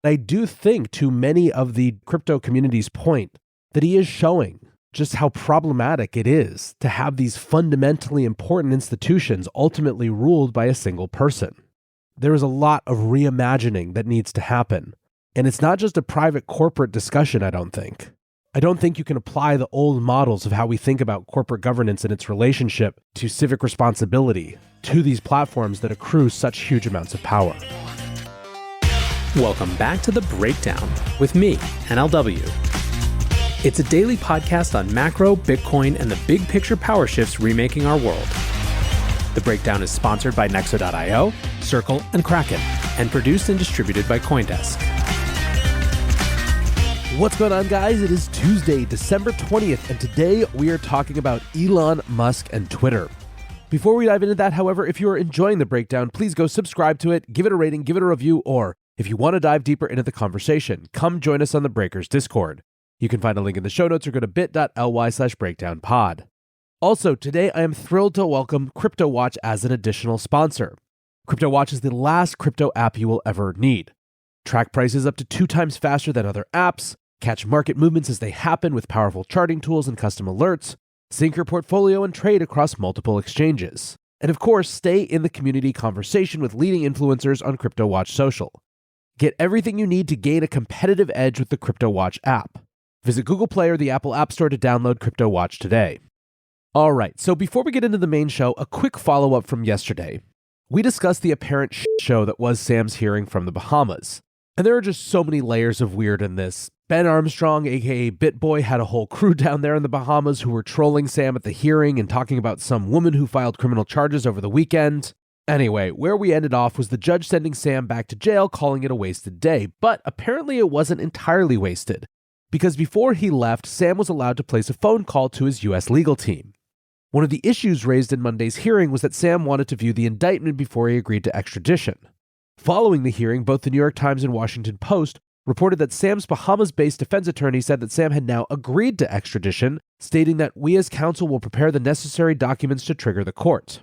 I do think, to many of the crypto community's point, that he is showing just how problematic it is to have these fundamentally important institutions ultimately ruled by a single person. There is a lot of reimagining that needs to happen. And it's not just a private corporate discussion, I don't think. I don't think you can apply the old models of how we think about corporate governance and its relationship to civic responsibility to these platforms that accrue such huge amounts of power. Welcome back to The Breakdown with me, NLW. It's a daily podcast on macro, Bitcoin, and the big picture power shifts remaking our world. The Breakdown is sponsored by Nexo.io, Circle, and Kraken, and produced and distributed by CoinDesk. What's going on, guys? It is Tuesday, December 20th, and today we are talking about Elon Musk and Twitter. Before we dive into that, however, if you are enjoying The Breakdown, please go subscribe to it, give it a rating, give it a review, or if you want to dive deeper into the conversation, come join us on the Breakers Discord. You can find a link in the show notes or go to bit.ly/breakdownpod. Also, today I am thrilled to welcome Cryptowatch as an additional sponsor. Cryptowatch is the last crypto app you will ever need. Track prices up to 2 times faster than other apps, catch market movements as they happen with powerful charting tools and custom alerts, sync your portfolio and trade across multiple exchanges. And of course, stay in the community conversation with leading influencers on Cryptowatch Social. Get everything you need to gain a competitive edge with the Cryptowatch app. Visit Google Play or the Apple App Store to download Cryptowatch today. All right, so before we get into the main show, a quick follow-up from yesterday. We discussed the apparent show that was Sam's hearing from the Bahamas. And there are just so many layers of weird in this. Ben Armstrong, aka BitBoy, had a whole crew down there in the Bahamas who were trolling Sam at the hearing and talking about some woman who filed criminal charges over the weekend. Anyway, where we ended off was the judge sending Sam back to jail, calling it a wasted day. But apparently it wasn't entirely wasted, because before he left, Sam was allowed to place a phone call to his U.S. legal team. One of the issues raised in Monday's hearing was that Sam wanted to view the indictment before he agreed to extradition. Following the hearing, both the New York Times and Washington Post reported that Sam's Bahamas-based defense attorney said that Sam had now agreed to extradition, stating that we as counsel will prepare the necessary documents to trigger the court.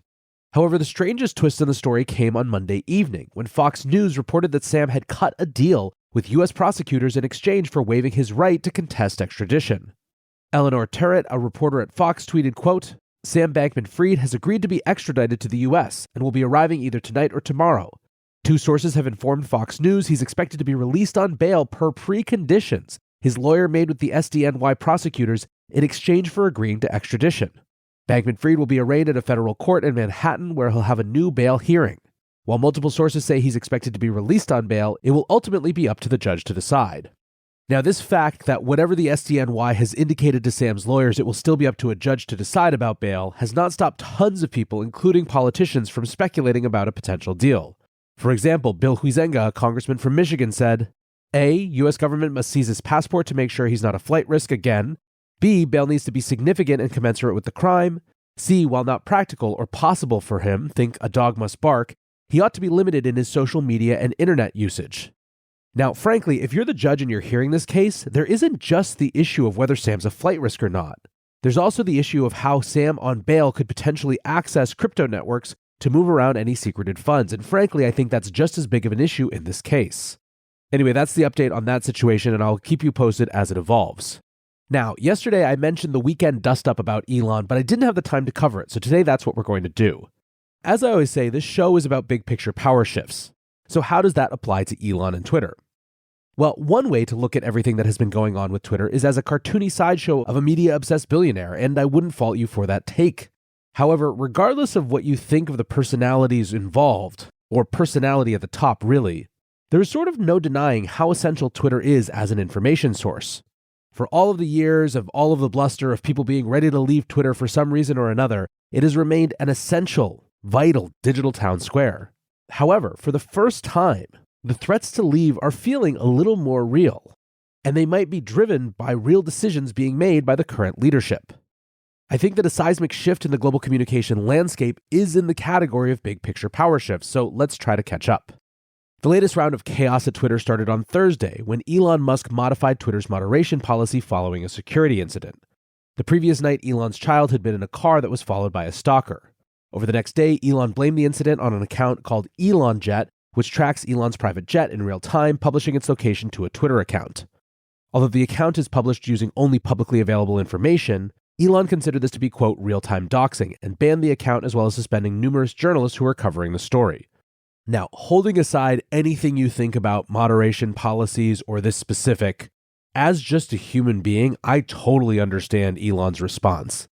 However, the strangest twist in the story came on Monday evening, when Fox News reported that Sam had cut a deal with U.S. prosecutors in exchange for waiving his right to contest extradition. Eleanor Terrett, a reporter at Fox, tweeted, quote, "Sam Bankman-Fried has agreed to be extradited to the U.S. and will be arriving either tonight or tomorrow. 2 sources have informed Fox News he's expected to be released on bail per preconditions his lawyer made with the SDNY prosecutors in exchange for agreeing to extradition. Bankman-Fried will be arraigned at a federal court in Manhattan where he'll have a new bail hearing. While multiple sources say he's expected to be released on bail, it will ultimately be up to the judge to decide." Now, this fact that whatever the SDNY has indicated to Sam's lawyers, it will still be up to a judge to decide about bail, has not stopped tons of people, including politicians, from speculating about a potential deal. For example, Bill Huizenga, a congressman from Michigan, said, A, U.S. government must seize his passport to make sure he's not a flight risk again. B, bail needs to be significant and commensurate with the crime. C, while not practical or possible for him, think a dog must bark, he ought to be limited in his social media and internet usage. Now, frankly, if you're the judge and you're hearing this case, there isn't just the issue of whether Sam's a flight risk or not. There's also the issue of how Sam on bail could potentially access crypto networks to move around any secreted funds, and frankly, I think that's just as big of an issue in this case. Anyway, that's the update on that situation, and I'll keep you posted as it evolves. Now, yesterday I mentioned the weekend dust-up about Elon, but I didn't have the time to cover it, so today that's what we're going to do. As I always say, this show is about big-picture power shifts. So how does that apply to Elon and Twitter? Well, one way to look at everything that has been going on with Twitter is as a cartoony sideshow of a media-obsessed billionaire, and I wouldn't fault you for that take. However, regardless of what you think of the personalities involved, or personality at the top really, there is sort of no denying how essential Twitter is as an information source. For all of the years of all of the bluster of people being ready to leave Twitter for some reason or another, it has remained an essential, vital digital town square. However, for the first time, the threats to leave are feeling a little more real, and they might be driven by real decisions being made by the current leadership. I think that a seismic shift in the global communication landscape is in the category of big picture power shifts, so let's try to catch up. The latest round of chaos at Twitter started on Thursday when Elon Musk modified Twitter's moderation policy following a security incident. The previous night, Elon's child had been in a car that was followed by a stalker. Over the next day, Elon blamed the incident on an account called Elon Jet which tracks Elon's private jet in real time, publishing its location to a Twitter account. Although the account is published using only publicly available information, Elon considered this to be, quote, real-time doxing, and banned the account as well as suspending numerous journalists who were covering the story. Now, holding aside anything you think about moderation policies or this specific, as just a human being, I totally understand Elon's response.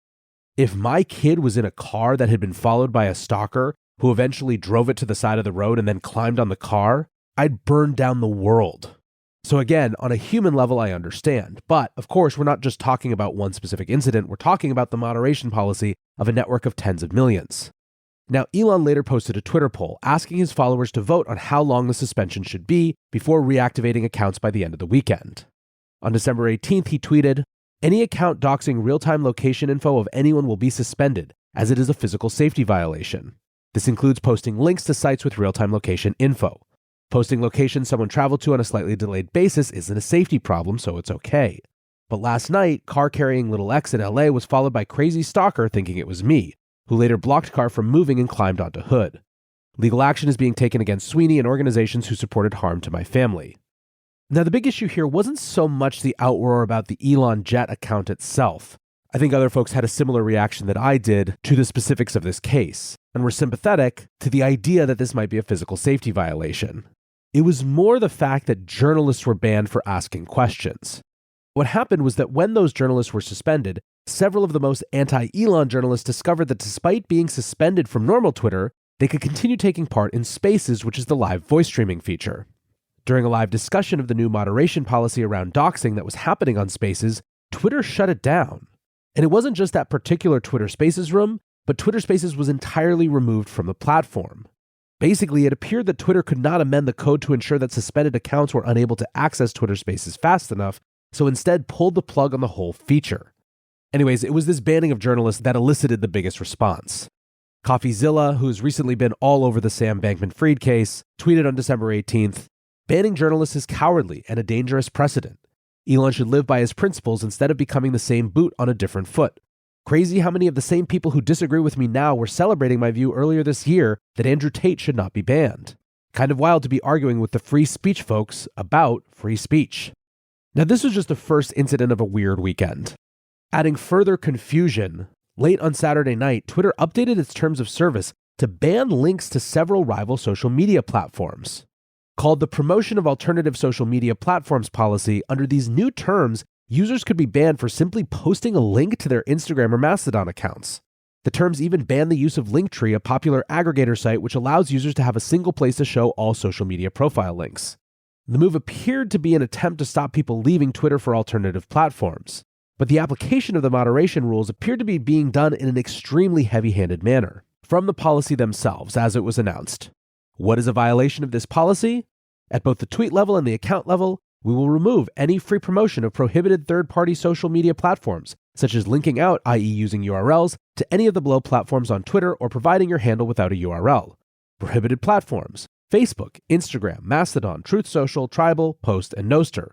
If my kid was in a car that had been followed by a stalker who eventually drove it to the side of the road and then climbed on the car, I'd burn down the world. So again, on a human level, I understand. But of course, we're not just talking about one specific incident. We're talking about the moderation policy of a network of tens of millions. Now, Elon later posted a Twitter poll asking his followers to vote on how long the suspension should be before reactivating accounts by the end of the weekend. On December 18th, he tweeted, "Any account doxing real-time location info of anyone will be suspended, as it is a physical safety violation. This includes posting links to sites with real-time location info. Posting locations someone traveled to on a slightly delayed basis isn't a safety problem, so it's okay. But last night, car carrying little X in LA was followed by crazy stalker thinking it was me, who later blocked car from moving and climbed onto hood. Legal action is being taken against Sweeney and organizations who supported harm to my family." Now, the big issue here wasn't so much the outroar about the Elon Jet account itself. I think other folks had a similar reaction that I did to the specifics of this case, and were sympathetic to the idea that this might be a physical safety violation. It was more the fact that journalists were banned for asking questions. What happened was that when those journalists were suspended, several of the most anti-Elon journalists discovered that despite being suspended from normal Twitter, they could continue taking part in Spaces, which is the live voice streaming feature. During a live discussion of the new moderation policy around doxing that was happening on Spaces, Twitter shut it down. And it wasn't just that particular Twitter Spaces room, but Twitter Spaces was entirely removed from the platform. Basically, it appeared that Twitter could not amend the code to ensure that suspended accounts were unable to access Twitter Spaces fast enough, so instead pulled the plug on the whole feature. Anyways, it was this banning of journalists that elicited the biggest response. CoffeeZilla, who's recently been all over the Sam Bankman-Fried case, tweeted on December 18th, "Banning journalists is cowardly and a dangerous precedent. Elon should live by his principles instead of becoming the same boot on a different foot. Crazy how many of the same people who disagree with me now were celebrating my view earlier this year that Andrew Tate should not be banned. Kind of wild to be arguing with the free speech folks about free speech." Now, this was just the first incident of a weird weekend. Adding further confusion, late on Saturday night, Twitter updated its terms of service to ban links to several rival social media platforms. Called the Promotion of Alternative Social Media Platforms policy, under these new terms, users could be banned for simply posting a link to their Instagram or Mastodon accounts. The terms even ban the use of Linktree, a popular aggregator site which allows users to have a single place to show all social media profile links. The move appeared to be an attempt to stop people leaving Twitter for alternative platforms, but the application of the moderation rules appeared to be being done in an extremely heavy-handed manner, from the policy themselves as it was announced. What is a violation of this policy? At both the tweet level and the account level, we will remove any free promotion of prohibited third-party social media platforms, such as linking out, i.e. using URLs, to any of the below platforms on Twitter or providing your handle without a URL. Prohibited platforms: Facebook, Instagram, Mastodon, Truth Social, Tribal, Post, and Nostr.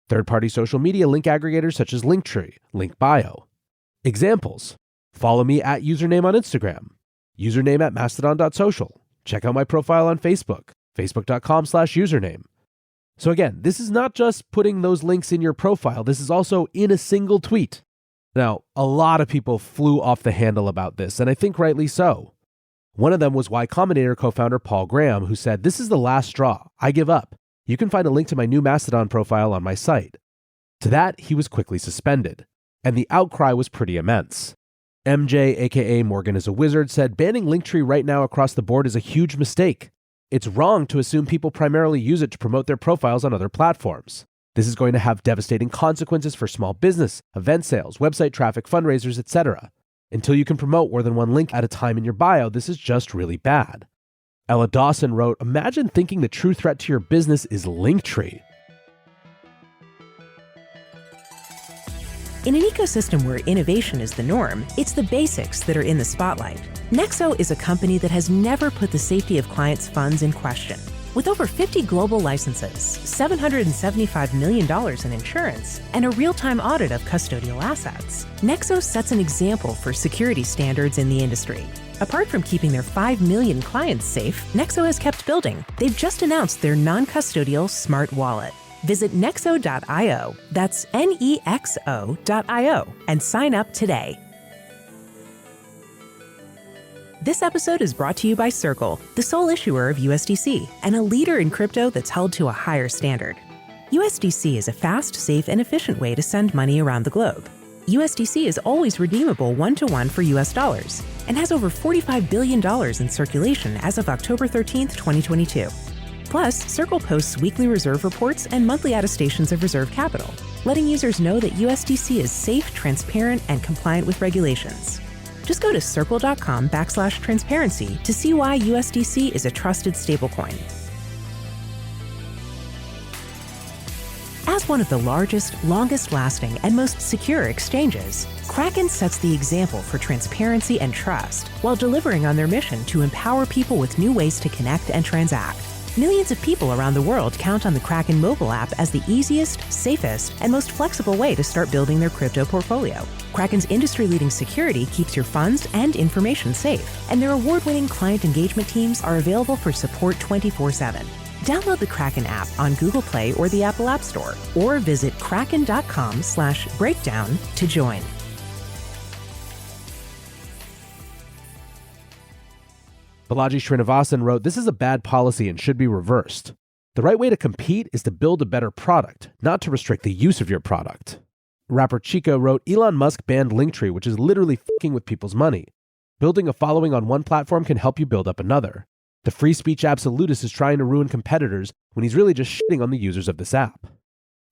Third-party social media link aggregators such as Linktree, LinkBio. Examples: follow me at username on Instagram, username at mastodon.social. Check out my profile on Facebook, facebook.com/username. So again, this is not just putting those links in your profile. This is also in a single tweet. Now, a lot of people flew off the handle about this, and I think rightly so. One of them was Y Combinator co-founder Paul Graham, who said, "This is the last straw. I give up. You can find a link to my new Mastodon profile on my site." To that, he was quickly suspended, and the outcry was pretty immense. MJ, aka Morgan is a Wizard, said, "Banning Linktree right now across the board is a huge mistake. It's wrong to assume people primarily use it to promote their profiles on other platforms. This is going to have devastating consequences for small business, event sales, website traffic, fundraisers, etc. Until you can promote more than one link at a time in your bio, this is just really bad." Ella Dawson wrote, "Imagine thinking the true threat to your business is Linktree." In an ecosystem where innovation is the norm, it's the basics that are in the spotlight. Nexo is a company that has never put the safety of clients' funds in question. With over 50 global licenses, $775 million in insurance, and a real-time audit of custodial assets, Nexo sets an example for security standards in the industry. Apart from keeping their 5 million clients safe, Nexo has kept building. They've just announced their non-custodial smart wallet. Visit nexo.io, that's Nexo.io, and sign up today. This episode is brought to you by Circle, the sole issuer of USDC, and a leader in crypto that's held to a higher standard. USDC is a fast, safe, and efficient way to send money around the globe. USDC is always redeemable one-to-one for US dollars and has over $45 billion in circulation as of October 13th, 2022. Plus, Circle posts weekly reserve reports and monthly attestations of reserve capital, letting users know that USDC is safe, transparent, and compliant with regulations. Just go to circle.com/transparency to see why USDC is a trusted stablecoin. As one of the largest, longest-lasting, and most secure exchanges, Kraken sets the example for transparency and trust while delivering on their mission to empower people with new ways to connect and transact. Millions of people around the world count on the Kraken mobile app as the easiest, safest, and most flexible way to start building their crypto portfolio. Kraken's industry-leading security keeps your funds and information safe, and their award-winning client engagement teams are available for support 24/7. Download the Kraken app on Google Play or the Apple App Store, or visit kraken.com/breakdown to join. Balaji Srinivasan wrote, "This is a bad policy and should be reversed. The right way to compete is to build a better product, not to restrict the use of your product." Rapper Chico wrote, "Elon Musk banned Linktree, which is literally f***ing with people's money. Building a following on one platform can help you build up another. The free speech absolutist is trying to ruin competitors when he's really just shitting on the users of this app."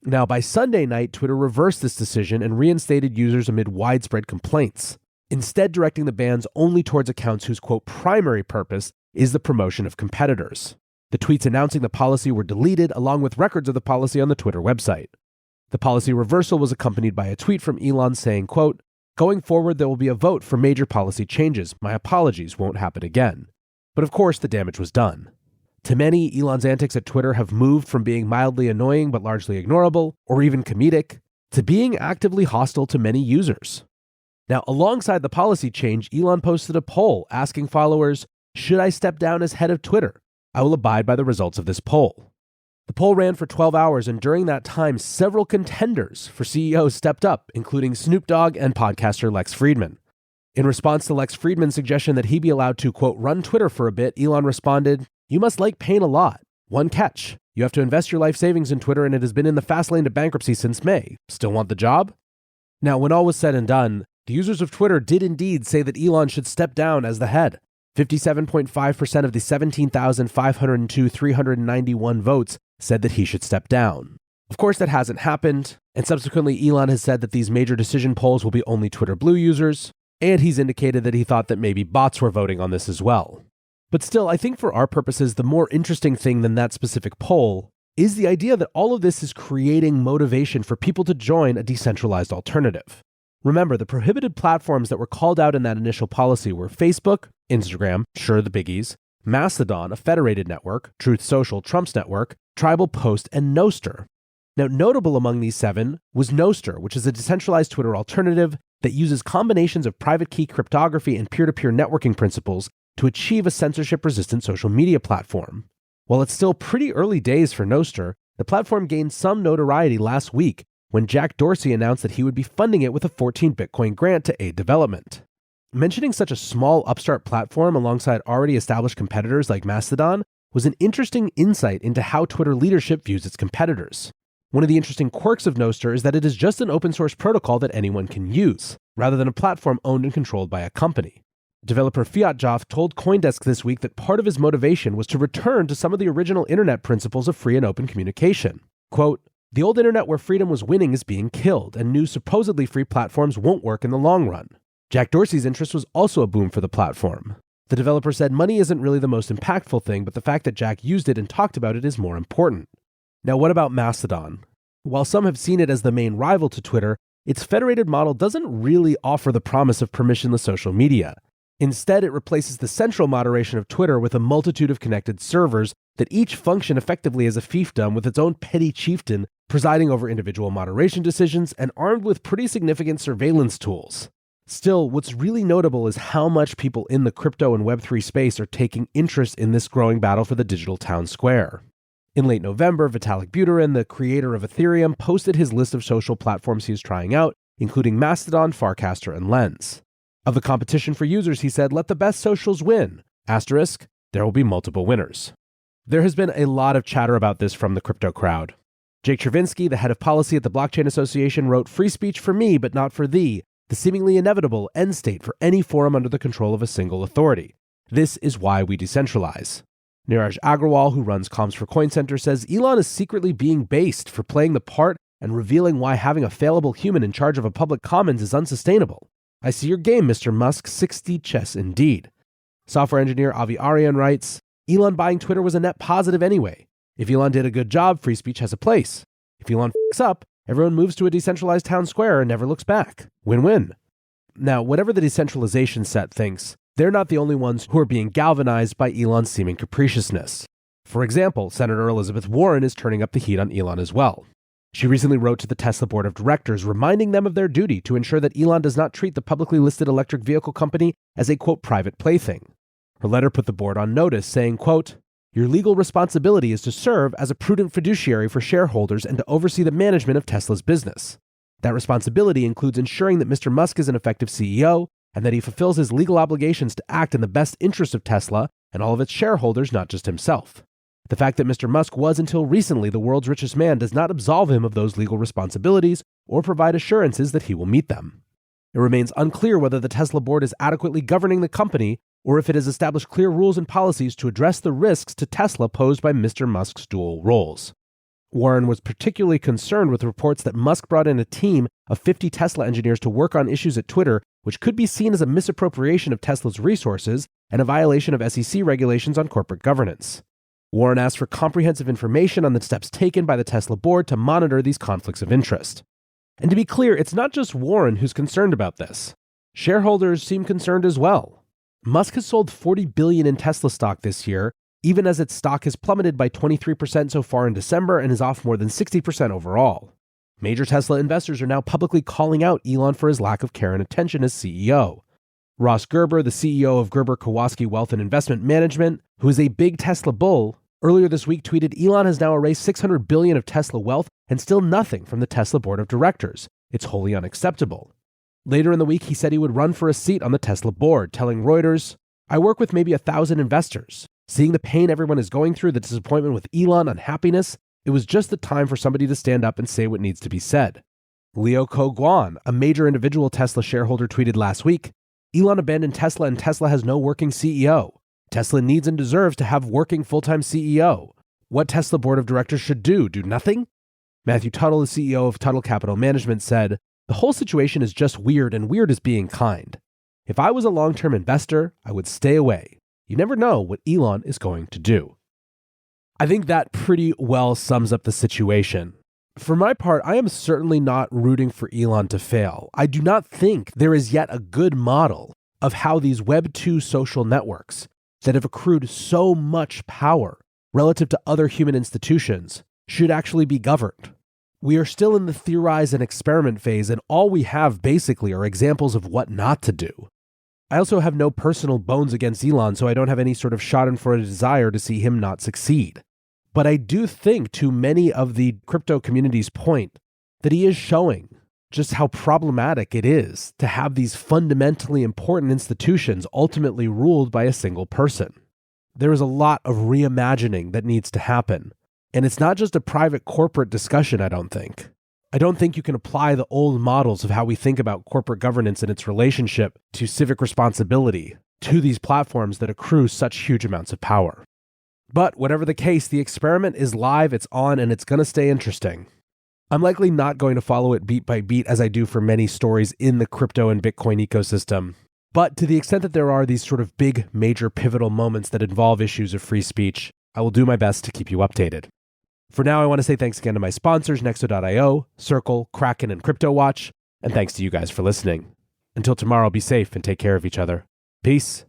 Now, by Sunday night, Twitter reversed this decision and reinstated users amid widespread complaints, instead directing the bans only towards accounts whose, quote, primary purpose is the promotion of competitors. The tweets announcing the policy were deleted, along with records of the policy on the Twitter website. The policy reversal was accompanied by a tweet from Elon saying, quote, "Going forward, there will be a vote for major policy changes. My apologies, won't happen again." But of course, the damage was done. To many, Elon's antics at Twitter have moved from being mildly annoying but largely ignorable, or even comedic, to being actively hostile to many users. Now, alongside the policy change, Elon posted a poll asking followers, "Should I step down as head of Twitter? I will abide by the results of this poll." The poll ran for 12 hours, and during that time, several contenders for CEO stepped up, including Snoop Dogg and podcaster Lex Fridman. In response to Lex Fridman's suggestion that he be allowed to, quote, "run Twitter for a bit," Elon responded, "You must like pain a lot. One catch. You have to invest your life savings in Twitter, and it has been in the fast lane to bankruptcy since May. Still want the job?" Now, when all was said and done, the users of Twitter did indeed say that Elon should step down as the head. 57.5% of the 17,502,391 votes said that he should step down. Of course, that hasn't happened, and subsequently Elon has said that these major decision polls will be only Twitter Blue users, and he's indicated that he thought that maybe bots were voting on this as well. But still, I think for our purposes, the more interesting thing than that specific poll is the idea that all of this is creating motivation for people to join a decentralized alternative. Remember, the prohibited platforms that were called out in that initial policy were Facebook, Instagram, sure the biggies, Mastodon, a federated network, Truth Social, Trump's network, Tribal Post, and Nostr. Now, notable among these 7 was Nostr, which is a decentralized Twitter alternative that uses combinations of private key cryptography and peer-to-peer networking principles to achieve a censorship-resistant social media platform. While it's still pretty early days for Nostr, the platform gained some notoriety last week when Jack Dorsey announced that he would be funding it with a 14 Bitcoin grant to aid development. Mentioning such a small upstart platform alongside already established competitors like Mastodon was an interesting insight into how Twitter leadership views its competitors. One of the interesting quirks of Nostr is that it is just an open source protocol that anyone can use, rather than a platform owned and controlled by a company. Developer Fiatjoff told CoinDesk this week that part of his motivation was to return to some of the original internet principles of free and open communication. Quote, "The old internet where freedom was winning is being killed, and new supposedly free platforms won't work in the long run." Jack Dorsey's interest was also a boom for the platform. The developer said money isn't really the most impactful thing, but the fact that Jack used it and talked about it is more important. Now, what about Mastodon? While some have seen it as the main rival to Twitter, its federated model doesn't really offer the promise of permissionless social media. Instead, it replaces the central moderation of Twitter with a multitude of connected servers that each function effectively as a fiefdom with its own petty chieftain presiding over individual moderation decisions and armed with pretty significant surveillance tools. Still, what's really notable is how much people in the crypto and Web3 space are taking interest in this growing battle for the digital town square. In late November, Vitalik Buterin, the creator of Ethereum, posted his list of social platforms he is trying out, including Mastodon, Farcaster, and Lens. Of the competition for users, he said, "Let the best socials win. Asterisk, there will be multiple winners." There has been a lot of chatter about this from the crypto crowd. Jake Chervinsky, the head of policy at the Blockchain Association, wrote, "Free speech for me, but not for thee. The seemingly inevitable end state for any forum under the control of a single authority. This is why we decentralize." Neeraj Agrawal, who runs Comms for Coin Center, says Elon is secretly being based for playing the part and revealing why having a fallible human in charge of a public commons is unsustainable. "I see your game, Mr. Musk. 6D chess indeed." Software engineer Avi Aryan writes, "Elon buying Twitter was a net positive anyway. If Elon did a good job, free speech has a place. If Elon f***s up, everyone moves to a decentralized town square and never looks back. Win-win." Now, whatever the decentralization set thinks, they're not the only ones who are being galvanized by Elon's seeming capriciousness. For example, Senator Elizabeth Warren is turning up the heat on Elon as well. She recently wrote to the Tesla board of directors, reminding them of their duty to ensure that Elon does not treat the publicly listed electric vehicle company as a, quote, private plaything. Her letter put the board on notice, saying, quote, "Your legal responsibility is to serve as a prudent fiduciary for shareholders and to oversee the management of Tesla's business. That responsibility includes ensuring that Mr. Musk is an effective CEO and that he fulfills his legal obligations to act in the best interest of Tesla and all of its shareholders, not just himself. The fact that Mr. Musk was until recently the world's richest man does not absolve him of those legal responsibilities or provide assurances that he will meet them. It remains unclear whether the Tesla board is adequately governing the company or if it has established clear rules and policies to address the risks to Tesla posed by Mr. Musk's dual roles." Warren was particularly concerned with reports that Musk brought in a team of 50 Tesla engineers to work on issues at Twitter, which could be seen as a misappropriation of Tesla's resources and a violation of SEC regulations on corporate governance. Warren asked for comprehensive information on the steps taken by the Tesla board to monitor these conflicts of interest. And to be clear, it's not just Warren who's concerned about this. Shareholders seem concerned as well. Musk has sold $40 billion in Tesla stock this year, even as its stock has plummeted by 23% so far in December and is off more than 60% overall. Major Tesla investors are now publicly calling out Elon for his lack of care and attention as CEO. Ross Gerber, the CEO of Gerber Kowalski Wealth and Investment Management, who is a big Tesla bull, earlier this week tweeted, "Elon has now erased $600 billion of Tesla wealth and still nothing from the Tesla board of directors. It's wholly unacceptable." Later in the week, he said he would run for a seat on the Tesla board, telling Reuters, "I work with maybe 1,000 investors. Seeing the pain everyone is going through, the disappointment with Elon, unhappiness, it was just the time for somebody to stand up and say what needs to be said." Leo Ko-Guan, a major individual Tesla shareholder, tweeted last week, "Elon abandoned Tesla and Tesla has no working CEO. Tesla needs and deserves to have working full-time CEO. What Tesla board of directors should do nothing?" Matthew Tuttle, the CEO of Tuttle Capital Management, said, "The whole situation is just weird, and weird is being kind. If I was a long-term investor, I would stay away. You never know what Elon is going to do." I think that pretty well sums up the situation. For my part, I am certainly not rooting for Elon to fail. I do not think there is yet a good model of how these Web 2 social networks that have accrued so much power relative to other human institutions should actually be governed. We are still in the theorize and experiment phase, and all we have basically are examples of what not to do. I also have no personal bones against Elon, so I don't have any sort of schadenfreude desire to see him not succeed. But I do think, to many of the crypto community's point, that he is showing just how problematic it is to have these fundamentally important institutions ultimately ruled by a single person. There is a lot of reimagining that needs to happen. And it's not just a private corporate discussion, I don't think. I don't think you can apply the old models of how we think about corporate governance and its relationship to civic responsibility to these platforms that accrue such huge amounts of power. But whatever the case, the experiment is live, it's on, and it's going to stay interesting. I'm likely not going to follow it beat by beat as I do for many stories in the crypto and Bitcoin ecosystem. But to the extent that there are these sort of big, major, pivotal moments that involve issues of free speech, I will do my best to keep you updated. For now, I want to say thanks again to my sponsors, Nexo.io, Circle, Kraken, and Cryptowatch, and thanks to you guys for listening. Until tomorrow, be safe and take care of each other. Peace.